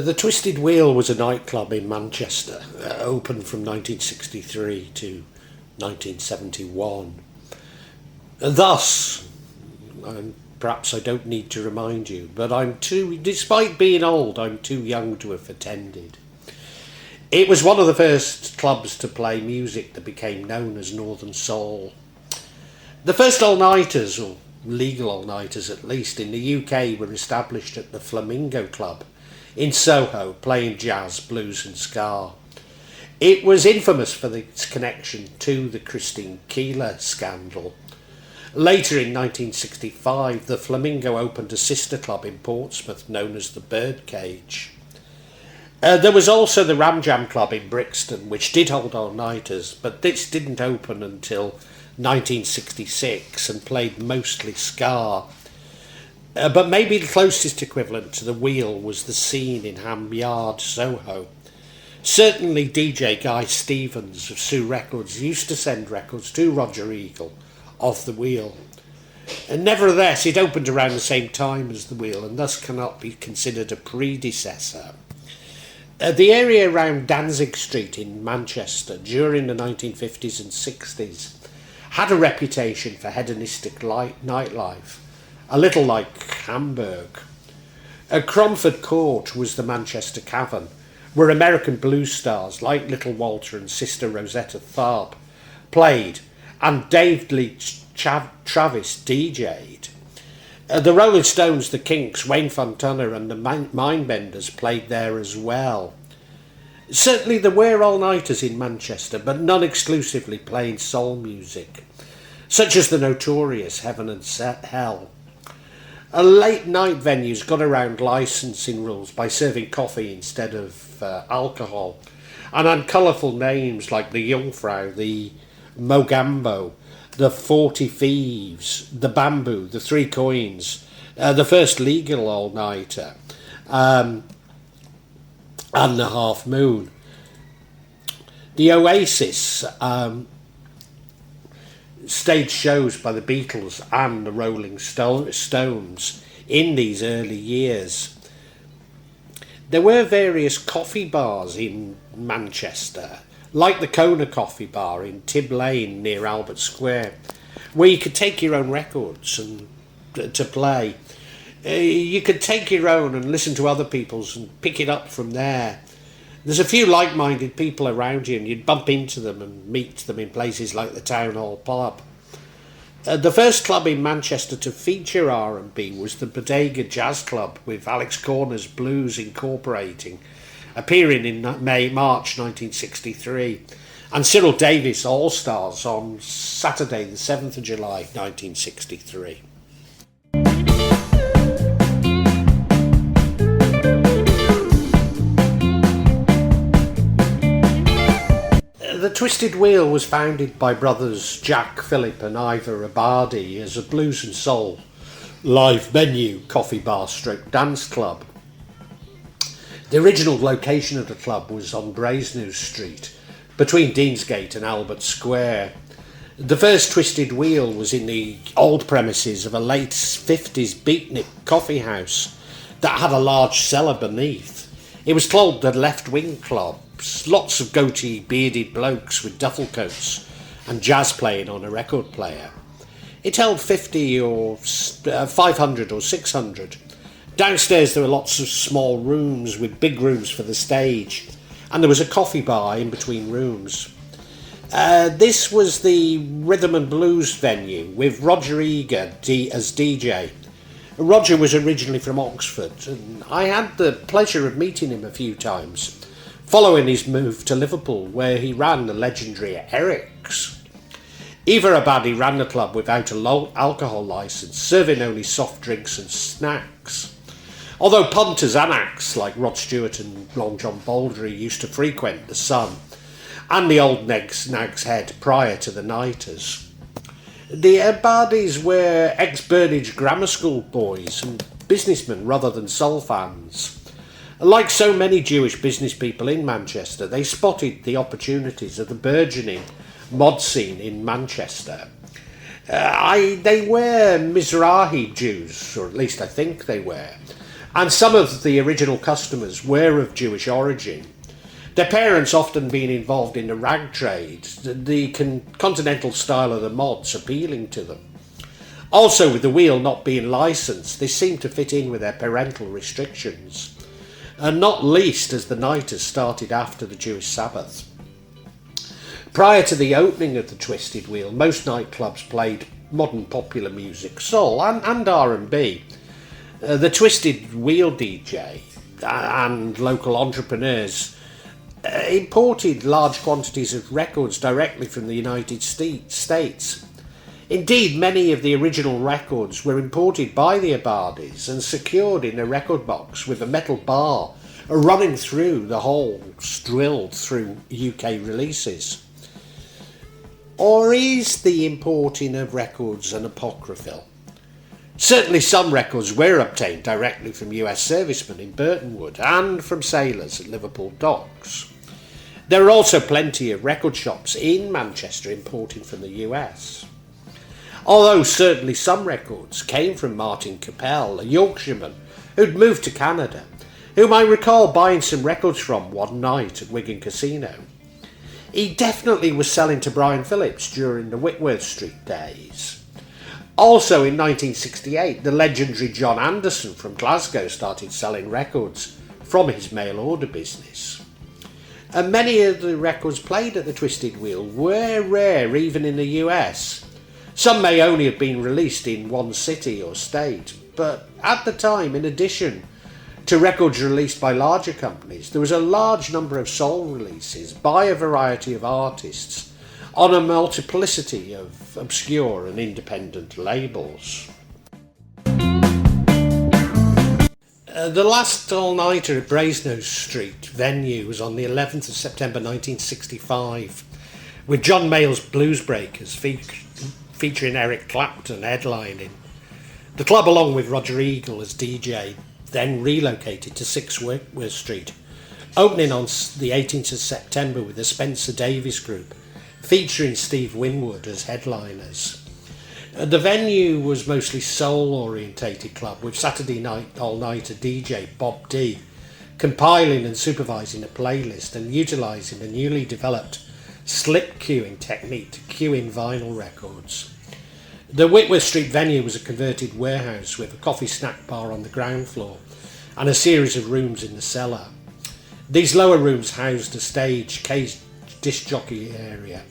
The Twisted Wheel was a nightclub in Manchester, opened from 1963 to 1971. And thus, and perhaps I don't need to remind you, but despite being old, I'm too young to have attended. It was one of the first clubs to play music that became known as Northern Soul. The first all-nighters, or legal all-nighters at least, in the UK were established at the Flamingo Club in Soho, playing jazz, blues and ska. It was infamous for its connection to the Christine Keeler scandal. Later in 1965, the Flamingo opened a sister club in Portsmouth known as the Birdcage. There was also the Ram Jam Club in Brixton, which did hold all-nighters, but this didn't open until 1966 and played mostly ska. But maybe the closest equivalent to the Wheel was the Scene in Ham Yard, Soho. Certainly DJ Guy Stevens of Sue Records used to send records to Roger Eagle of the Wheel. And nevertheless, it opened around the same time as the Wheel and thus cannot be considered a predecessor. The area around Deansgate Street in Manchester during the 1950s and 60s had a reputation for hedonistic nightlife, a little like Hamburg. Cromford Court was the Manchester Cavern, where American blues stars like Little Walter and Sister Rosetta Tharpe played, and Dave Lee Travis DJ'd. The Rolling Stones, the Kinks, Wayne Fontana and the Mindbenders played there as well. Certainly there were all-nighters in Manchester, but none exclusively playing soul music, such as the notorious Heaven and Hell. Late night venues got around licensing rules by serving coffee instead of alcohol, and had colourful names like the Jungfrau, the Mogambo, the 40 Thieves, the Bamboo, the Three Coins, the first legal all-nighter, and the Half Moon. The Oasis staged shows by the Beatles and the Rolling Stones in these early years. There were various coffee bars in Manchester, like the Kona Coffee Bar in Tib Lane near Albert Square, where you could take your own records and to play. You could take your own and listen to other people's and pick it up from there. There's a few like-minded people around you and you'd bump into them and meet them in places like the Town Hall Pub. The first club in Manchester to feature R&B was the Bodega Jazz Club, with Alex Corner's Blues Incorporating appearing in March 1963, and Cyril Davis All-Stars on Saturday the 7th of July 1963. The Twisted Wheel was founded by brothers Jack, Phillip and Ivor Abadi as a blues and soul live menu coffee bar stroke dance club. The original location of the club was on Brazennose Street, between Deansgate and Albert Square. The first Twisted Wheel was in the old premises of a late 50s beatnik coffee house that had a large cellar beneath. It was called the Left Wing Club. Lots of goatee bearded blokes with duffel coats and jazz playing on a record player. It held 50 or 500 or 600. Downstairs there were lots of small rooms with big rooms for the stage, and there was a coffee bar in between rooms. This was the rhythm and blues venue with Roger Eager as DJ. Roger was originally from Oxford, and I had the pleasure of meeting him a few times following his move to Liverpool, where he ran the legendary Eric's. Ivor Abadi ran the club without a alcohol licence, serving only soft drinks and snacks. Although punters and acts like Rod Stewart and Long John Baldry used to frequent the Sun and the Old Nag's Head prior to the Nighters. The Abadis were ex-Burnage grammar school boys and businessmen rather than soul fans. Like so many Jewish business people in Manchester, they spotted the opportunities of the burgeoning mod scene in Manchester. They were Mizrahi Jews, or at least I think they were, And some of the original customers were of Jewish origin, their parents often being involved in the rag trade, the continental style of the mods appealing to them. Also, with the wheel not being licensed, they seemed to fit in with their parental restrictions, and not least as the nighters started after the Jewish Sabbath. Prior to the opening of the Twisted Wheel, most nightclubs played modern popular music, soul and R&B. The Twisted Wheel DJ and local entrepreneurs imported large quantities of records directly from the United States. Indeed, many of the original records were imported by the Abadis and secured in a record box with a metal bar running through the holes drilled through UK releases. Or is the importing of records an apocryphal? Certainly some records were obtained directly from US servicemen in Burtonwood and from sailors at Liverpool docks. There are also plenty of record shops in Manchester importing from the US. Although certainly some records came from Martin Capel, a Yorkshireman who'd moved to Canada, whom I recall buying some records from one night at Wigan Casino. He definitely was selling to Brian Phillips during the Whitworth Street days. Also in 1968, the legendary John Anderson from Glasgow started selling records from his mail order business. And many of the records played at the Twisted Wheel were rare even in the US. Some may only have been released in one city or state, but at the time, in addition to records released by larger companies, there was a large number of soul releases by a variety of artists on a multiplicity of obscure and independent labels. The last all-nighter at Brazennose Street venue was on the 11th of September 1965, with John Mayall's Bluesbreakers featuring Eric Clapton headlining. The club, along with Roger Eagle as DJ, then relocated to 6 Whitworth Street, opening on the 18th of September with the Spencer Davies Group, featuring Steve Winwood as headliners. The venue was mostly soul-orientated club, with Saturday night all-nighter DJ Bob D compiling and supervising a playlist and utilising the newly developed slip queuing technique to queue in vinyl records. The Whitworth Street venue was a converted warehouse with a coffee snack bar on the ground floor and a series of rooms in the cellar. These lower rooms housed a stage, caged disc jockey area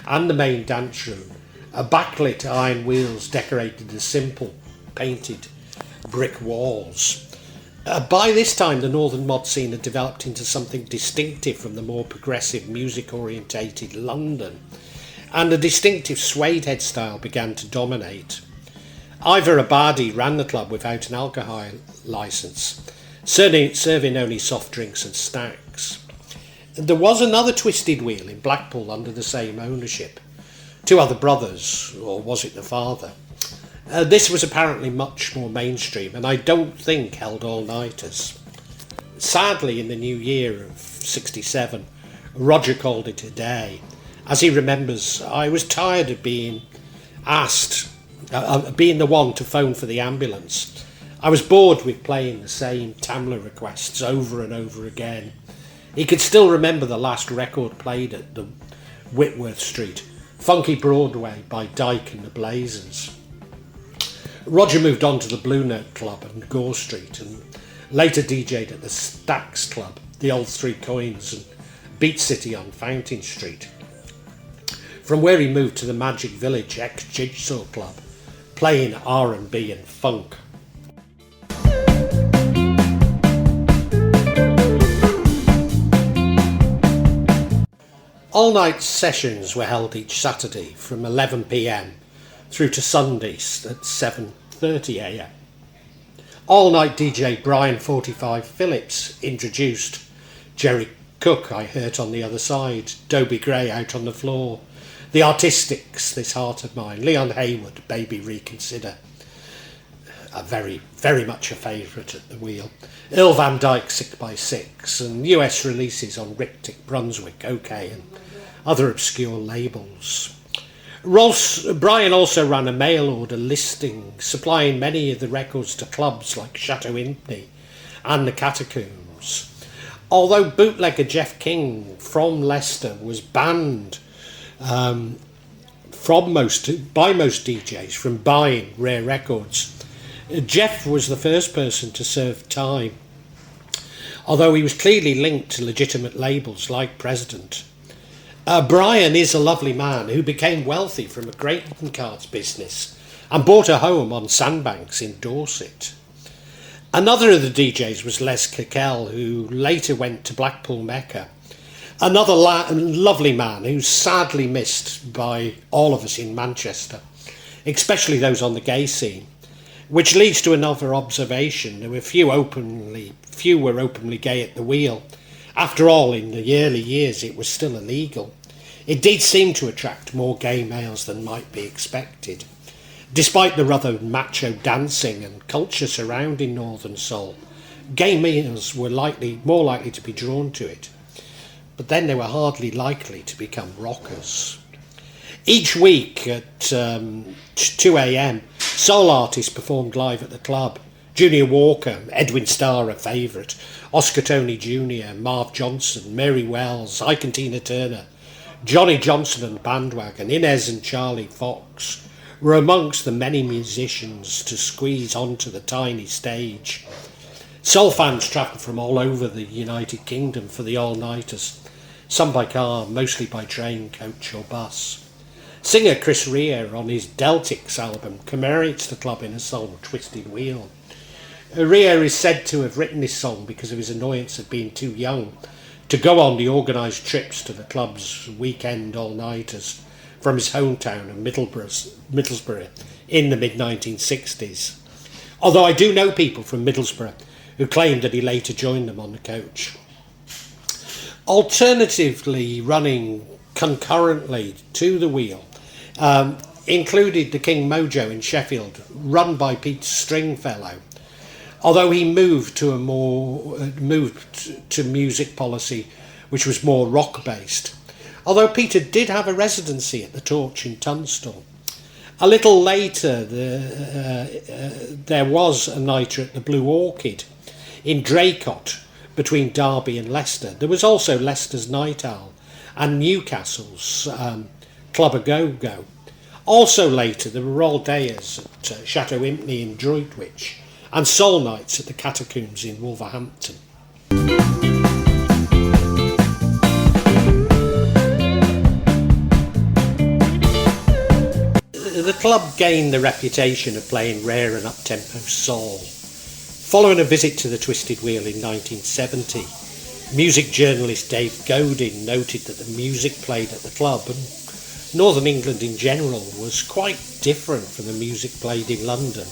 and the main dance room. A backlit iron wheels decorated the simple painted brick walls. By this time, the northern mod scene had developed into something distinctive from the more progressive music-orientated London, and a distinctive suede head style began to dominate. Ivor Abadi ran the club without an alcohol licence, serving only soft drinks and snacks. There was another Twisted Wheel in Blackpool under the same ownership. 2 other brothers, or was it the father? This was apparently much more mainstream, and I don't think held all-nighters. Sadly, in the new year of 67, Roger called it a day. As he remembers, I was tired of being asked, being the one to phone for the ambulance. I was bored with playing the same Tamla requests over and over again. He could still remember the last record played at the Whitworth Street, Funky Broadway by Dyke and the Blazers. Roger moved on to the Blue Note Club and Gore Street, and later DJ'd at the Stax Club, the Old 3 Coins, and Beat City on Fountain Street. From where he moved to the Magic Village ex-Jigsaw Club, playing R&B and funk. All-night sessions were held each Saturday from 11 p.m. through to Sundays at 7:30 a.m. All-night DJ Brian 45 Phillips introduced Jerry Cook, I Hurt on the Other Side, Dobie Gray, Out on the Floor, The Artistics, This Heart of Mine, Leon Haywood, Baby Reconsider, a very, very much a favourite at the wheel, Earl Van Dyke 6x6, and US releases on Riptych, Brunswick, OK, and other obscure labels. Brian also ran a mail order listing, supplying many of the records to clubs like Chateau Impney, and the Catacombs. Although bootlegger Jeff King from Leicester was banned by most DJs from buying rare records, Jeff was the first person to serve time, although he was clearly linked to legitimate labels like President. Brian is a lovely man who became wealthy from a greeting cards business and bought a home on Sandbanks in Dorset. Another of the DJs was Les Kekel, who later went to Blackpool Mecca. Another lovely man who's sadly missed by all of us in Manchester, especially those on the gay scene, which leads to another observation. There were few were openly gay at the wheel. After all, in the early years it was still illegal. It did seem to attract more gay males than might be expected. Despite the rather macho dancing and culture surrounding Northern Soul, gay males were more likely to be drawn to it. But then they were hardly likely to become rockers. Each week at 2 a.m, soul artists performed live at the club. Junior Walker, Edwin Starr, a favourite, Oscar Tony Jr., Marv Johnson, Mary Wells, Ike and Tina Turner, Johnny Johnson and Bandwagon, Inez and Charlie Fox were amongst the many musicians to squeeze onto the tiny stage. Soul fans travelled from all over the United Kingdom for the all-nighters, some by car, mostly by train, coach or bus. Singer Chris Rea on his Deltics album commemorates the club in a song, Twisted Wheel. Rea is said to have written this song because of his annoyance of being too young to go on the organised trips to the club's weekend all-nighters from his hometown of Middlesbrough in the mid-1960s. Although I do know people from Middlesbrough who claim that he later joined them on the coach. Alternatively running concurrently to the wheel included the King Mojo in Sheffield, run by Peter Stringfellow, although he moved to music policy which was more rock-based. Although Peter did have a residency at the Torch in Tunstall. A little later there was a nighter at the Blue Orchid in Draycott between Derby and Leicester. There was also Leicester's Night Owl and Newcastle's Club A Go-Go. Also later there were all dayers at Chateau Impney in Droitwich and soul nights at the Catacombs in Wolverhampton. The club gained the reputation of playing rare and up-tempo soul. Following a visit to the Twisted Wheel in 1970, music journalist Dave Godin noted that the music played at the club and Northern England in general was quite different from the music played in London.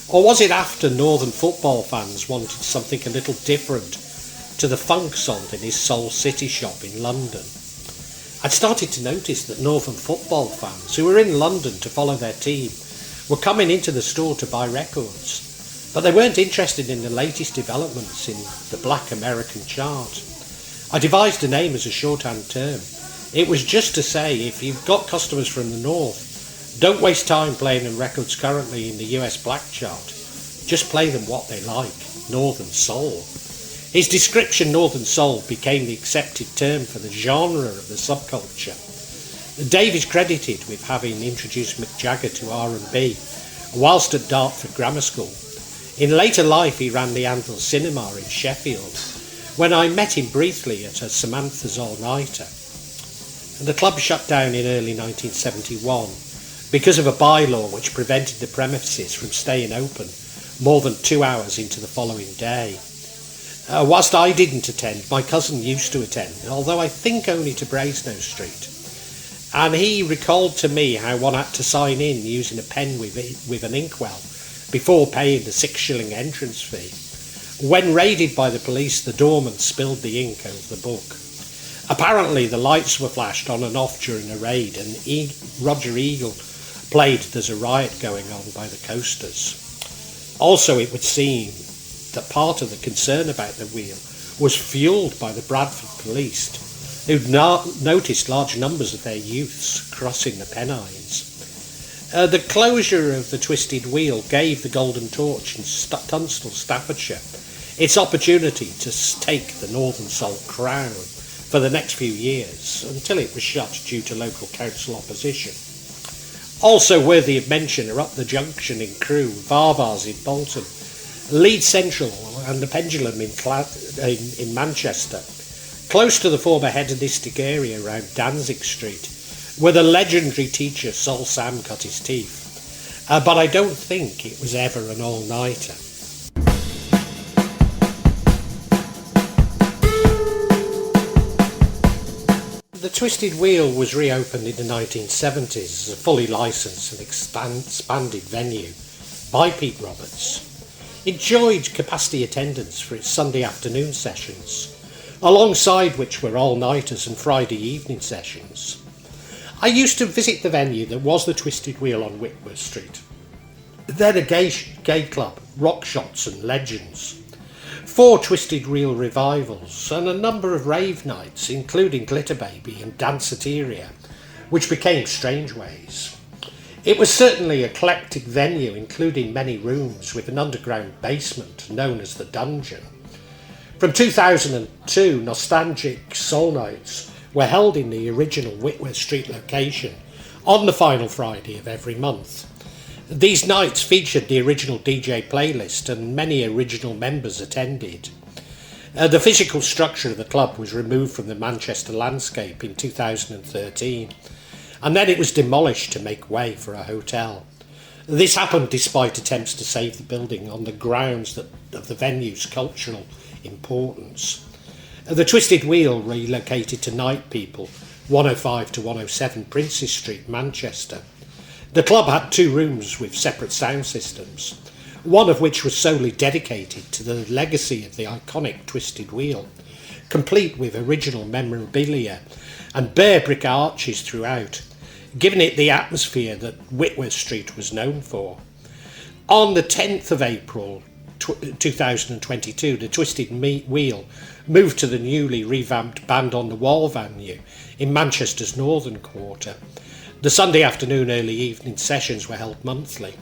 Or was it after Northern football fans wanted something a little different to the funk song in his Soul City shop in London? I'd started to notice that Northern football fans who were in London to follow their team were coming into the store to buy records, but they weren't interested in the latest developments in the Black American chart. I devised a name as a shorthand term. It was just to say, if you've got customers from the north, don't waste time playing them records currently in the US Black chart. Just play them what they like, Northern Soul. His description, Northern Soul, became the accepted term for the genre of the subculture. Dave is credited with having introduced Mick Jagger to R&B whilst at Dartford Grammar School. In later life he ran the Anvil Cinema in Sheffield, when I met him briefly at a Samantha's all-nighter. The club shut down in early 1971 because of a bylaw which prevented the premises from staying open more than 2 hours into the following day. Whilst I didn't attend, my cousin used to attend, although I think only to Brazennose Street. And he recalled to me how one had to sign in using a pen with an inkwell before paying the 6 shilling entrance fee. When raided by the police, the doorman spilled the ink over the book. Apparently the lights were flashed on and off during a raid, and Roger Eagle played There's a Riot Going On by the Coasters. Also, it would seem that part of the concern about the wheel was fuelled by the Bradford police, who'd noticed large numbers of their youths crossing the Pennines. The closure of the Twisted Wheel gave the Golden Torch in Tunstall, Staffordshire, its opportunity to take the Northern Salt crown for the next few years until it was shut due to local council opposition. Also worthy of mention are Up the Junction in Crewe, Varvars in Bolton, Leeds Central and the Pendulum in Manchester, close to the former hedonistic area around Deansgate Street, where the legendary teacher Sol Sam cut his teeth. But I don't think it was ever an all-nighter. The Twisted Wheel was reopened in the 1970s as a fully licensed and expanded venue by Pete Roberts. It enjoyed capacity attendance for its Sunday afternoon sessions, alongside which were all-nighters and Friday evening sessions. I used to visit the venue that was the Twisted Wheel on Whitworth Street. Then a gay club, Rock Shots and Legends, 4 Twisted Wheel revivals and a number of rave nights, including Glitter Baby and Danceteria, which became Strange Ways. It was certainly an eclectic venue, including many rooms with an underground basement known as the Dungeon. From 2002, nostalgic soul nights were held in the original Whitworth Street location on the final Friday of every month. These nights featured the original DJ playlist and many original members attended. The physical structure of the club was removed from the Manchester landscape in 2013, and then it was demolished to make way for a hotel. This happened despite attempts to save the building on the grounds of the venue's cultural importance. The Twisted Wheel relocated to Night People, 105 to 107 Princes Street, Manchester. The club had 2 rooms with separate sound systems, one of which was solely dedicated to the legacy of the iconic Twisted Wheel, complete with original memorabilia and bare brick arches throughout, giving it the atmosphere that Whitworth Street was known for. On the 10th of April 2022, the Twisted Wheel moved to the newly revamped Band on the Wall venue in Manchester's Northern Quarter. The Sunday afternoon early evening sessions were held monthly.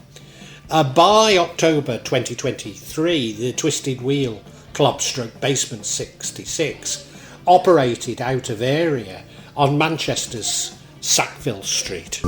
By October 2023, the Twisted Wheel Club / Basement 66 operated out of area on Manchester's Sackville Street.